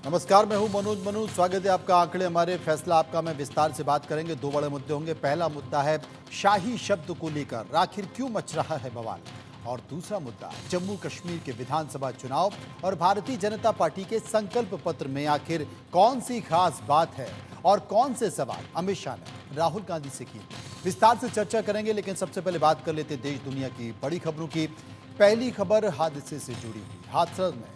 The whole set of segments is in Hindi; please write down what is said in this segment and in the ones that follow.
नमस्कार, मैं हूं मनोज। स्वागत है आपका आंकड़े हमारे फैसला आपका में विस्तार से बात करेंगे। दो बड़े मुद्दे होंगे। पहला मुद्दा है शाही शब्द को लेकर आखिर क्यों मच रहा है बवाल, और दूसरा मुद्दा जम्मू कश्मीर के विधानसभा चुनाव और भारतीय जनता पार्टी के संकल्प पत्र में आखिर कौन सी खास बात है और कौन से सवाल अमित शाह ने राहुल गांधी से किए। विस्तार से चर्चा करेंगे, लेकिन सबसे पहले बात कर लेते देश दुनिया की बड़ी खबरों की। पहली खबर हादसे से जुड़ी हुई। हादसा में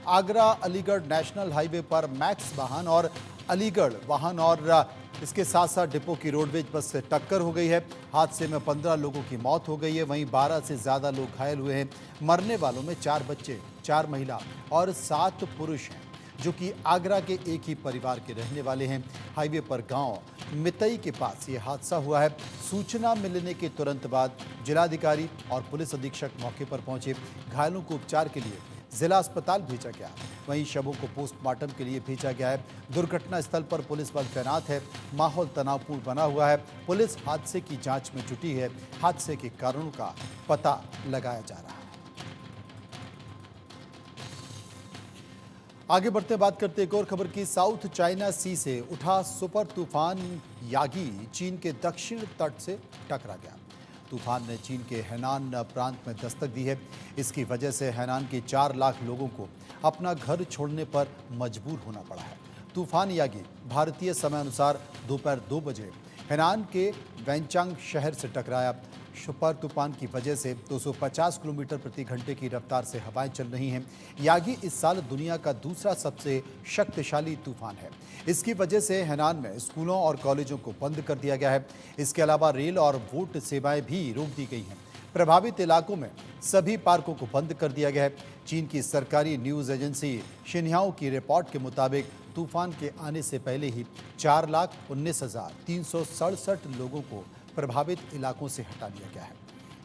आगरा अलीगढ़ नेशनल हाईवे पर मैक्स वाहन और अलीगढ़ वाहन और इसके साथ साथ डिपो की रोडवेज बस से टक्कर हो गई है। हादसे में 15 लोगों की मौत हो गई है, वहीं 12 से ज़्यादा लोग घायल हुए हैं। मरने वालों में 4 बच्चे, 4 महिला और 7 पुरुष हैं, जो कि आगरा के एक ही परिवार के रहने वाले हैं। हाईवे पर गांव मितई के पास ये हादसा हुआ है। सूचना मिलने के तुरंत बाद जिलाधिकारी और पुलिस अधीक्षक मौके पर पहुंचे। घायलों को उपचार के लिए जिला अस्पताल भेजा गया, वहीं शवों को पोस्टमार्टम के लिए भेजा गया है। दुर्घटना स्थल पर पुलिस बल तैनात है। माहौल तनावपूर्ण बना हुआ है। पुलिस हादसे की जांच में जुटी है। हादसे के कारणों का पता लगाया जा रहा है। आगे बढ़ते बात करते एक और खबर की। साउथ चाइना सी से उठा सुपर तूफान यागी चीन के दक्षिण तट से टकरा गया। तूफान ने चीन के हैनान प्रांत में दस्तक दी है। इसकी वजह से हैनान के 4 लाख लोगों को अपना घर छोड़ने पर मजबूर होना पड़ा है। तूफान यागी भारतीय समय अनुसार दोपहर 2 बजे हैनान के वैनचांग शहर से टकराया। सुपर तूफान की वजह से 250 किलोमीटर प्रति घंटे की रफ्तार से हवाएं चल रही हैं। यागी इस साल दुनिया का दूसरा सबसे शक्तिशाली तूफान है। इसकी वजह से हैनान में स्कूलों और कॉलेजों को बंद कर दिया गया है। इसके अलावा रेल और वोट सेवाएं भी रोक दी गई हैं। प्रभावित इलाकों में सभी पार्कों को बंद कर दिया गया है। चीन की सरकारी न्यूज़ एजेंसी शिन्ह्याओ की रिपोर्ट के मुताबिक तूफान के आने से पहले ही 4,19,367 लोगों को प्रभावित इलाकों से हटा दिया गया है।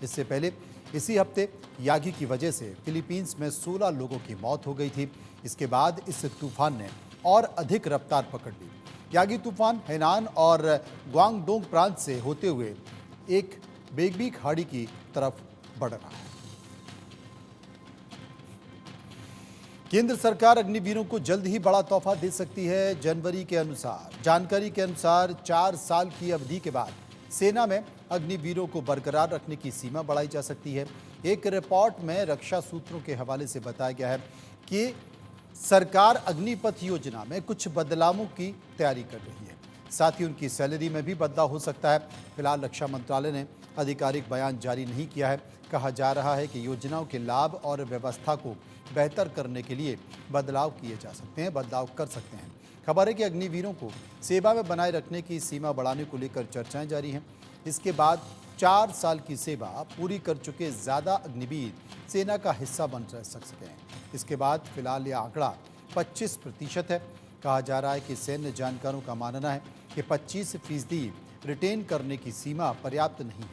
इससे पहले इसी हफ्ते यागी की वजह से फिलीपींस में 16 लोगों की मौत हो गई थी। इसके बाद इस तूफान ने और अधिक रफ्तार पकड़ ली। यागी तूफान हैनान और ग्वांगडोंग प्रांत से होते हुए एक बेगबी खाड़ी की तरफ बढ़ रहा है। केंद्र सरकार अग्निवीरों को जल्द ही बड़ा तोहफा दे सकती है। जानकारी के अनुसार 4 साल की अवधि के बाद सेना में अग्निवीरों को बरकरार रखने की सीमा बढ़ाई जा सकती है। एक रिपोर्ट में रक्षा सूत्रों के हवाले से बताया गया है कि सरकार अग्निपथ योजना में कुछ बदलावों की तैयारी कर रही है। साथ ही उनकी सैलरी में भी बदलाव हो सकता है। फिलहाल रक्षा मंत्रालय ने आधिकारिक बयान जारी नहीं किया है। कहा जा रहा है कि योजनाओं के लाभ और व्यवस्था को बेहतर करने के लिए बदलाव कर सकते हैं। खबर है कि अग्निवीरों को सेवा में बनाए रखने की सीमा बढ़ाने को लेकर चर्चाएं जारी हैं। इसके बाद 4 साल की सेवा पूरी कर चुके ज़्यादा अग्निवीर सेना का हिस्सा बन सकते हैं। इसके बाद फिलहाल यह आंकड़ा 25% है। कहा जा रहा है कि सैन्य जानकारों का मानना है कि 25% रिटेन करने की सीमा पर्याप्त नहीं है।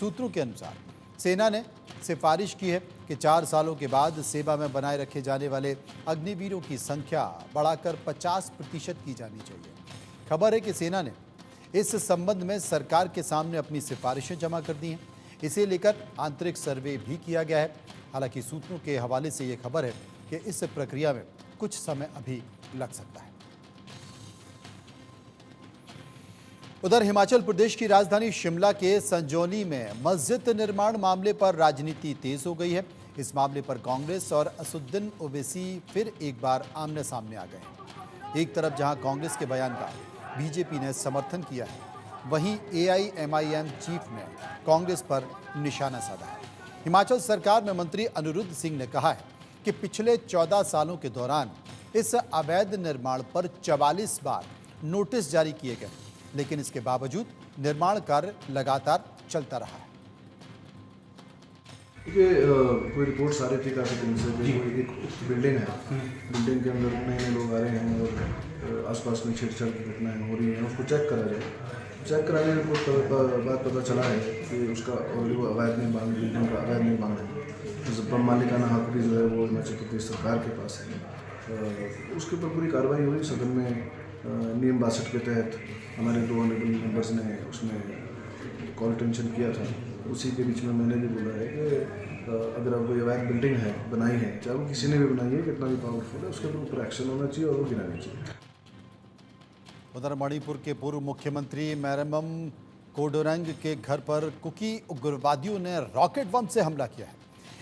सूत्रों के अनुसार सेना ने सिफारिश की है कि 4 सालों के बाद सेवा में बनाए रखे जाने वाले अग्निवीरों की संख्या बढ़ाकर 50% की जानी चाहिए। खबर है कि सेना ने इस संबंध में सरकार के सामने अपनी सिफारिशें जमा कर दी हैं। इसे लेकर आंतरिक सर्वे भी किया गया है। हालांकि सूत्रों के हवाले से ये खबर है कि इस प्रक्रिया में कुछ समय अभी लग सकता है। उधर हिमाचल प्रदेश की राजधानी शिमला के संजौली में मस्जिद निर्माण मामले पर राजनीति तेज हो गई है। इस मामले पर कांग्रेस और असदुद्दीन ओवैसी फिर एक बार आमने सामने आ गए हैं। एक तरफ जहां कांग्रेस के बयान का बीजेपी ने समर्थन किया है, वहीं AIMIM चीफ ने कांग्रेस पर निशाना साधा है। हिमाचल सरकार में मंत्री अनिरुद्ध सिंह ने कहा है कि पिछले 14 सालों के दौरान इस अवैध निर्माण पर 44 बार नोटिस जारी किए गए, लेकिन इसके बावजूद निर्माण कार्य लगातार चलता रहा है। कोई रिपोर्ट्स आ रही थी काफ़ी दिन से कि कोई एक बिल्डिंग है, बिल्डिंग के अंदर नए नए लोग आ रहे हैं और आसपास में छेड़छाड़ की घटनाएं हो रही हैं। उसको चेक करा जाए। चेक कराने में कुछ बात पता चला है कि उसका वो अवैध निर्माण, बिल्डिंग का अवैध निर्माण है। मालिकाना हक भी जो है वो हिमाचल प्रदेश सरकार के पास है। उसके ऊपर पूरी कार्रवाई हुई। सदन में नियम 62 के तहत हमारे 2 ऑनरेबल मेंबर्स ने उसमें कॉल टेंशन किया था। उसी के बीच में मैंने भी बोला है कि अगर कोई अवैध बिल्डिंग है बनाई है, चाहे वो किसी ने भी बनाई है, कितना भी पावरफुल है, उसके ऊपर एक्शन होना चाहिए और वो गिरानी चाहिए। उधर मणिपुर के पूर्व मुख्यमंत्री मैरमम कोडोरंग के घर पर कुकी उग्रवादियों ने रॉकेट बम से हमला किया है।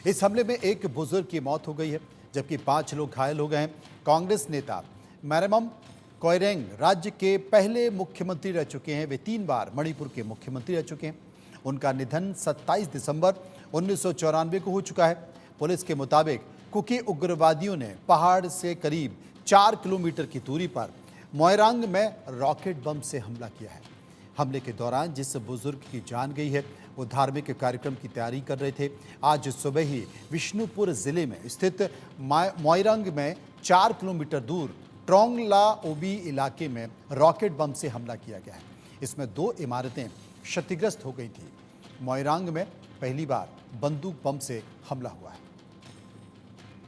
इस हमले में एक बुजुर्ग की मौत हो गई है, जबकि 5 लोग घायल हो गए हैं। कांग्रेस नेता मैरमम कोइरेंग राज्य के पहले मुख्यमंत्री रह चुके हैं। वे 3 बार मणिपुर के मुख्यमंत्री रह चुके हैं। उनका निधन 27 दिसंबर 1994 को हो चुका है। पुलिस के मुताबिक कुकी उग्रवादियों ने पहाड़ से करीब 4 किलोमीटर की दूरी पर मोइरांग में रॉकेट बम से हमला किया है। हमले के दौरान जिस बुजुर्ग की जान गई है, वो धार्मिक कार्यक्रम की तैयारी कर रहे थे। आज सुबह ही विष्णुपुर जिले में स्थित मोइरांग में 4 किलोमीटर दूर ट्रोंगला ओबी इलाके में रॉकेट बम से हमला किया गया है। इसमें 2 इमारतें क्षतिग्रस्त हो गई थी। मोइरांग में पहली बार बंदूक बम से हमला हुआ है।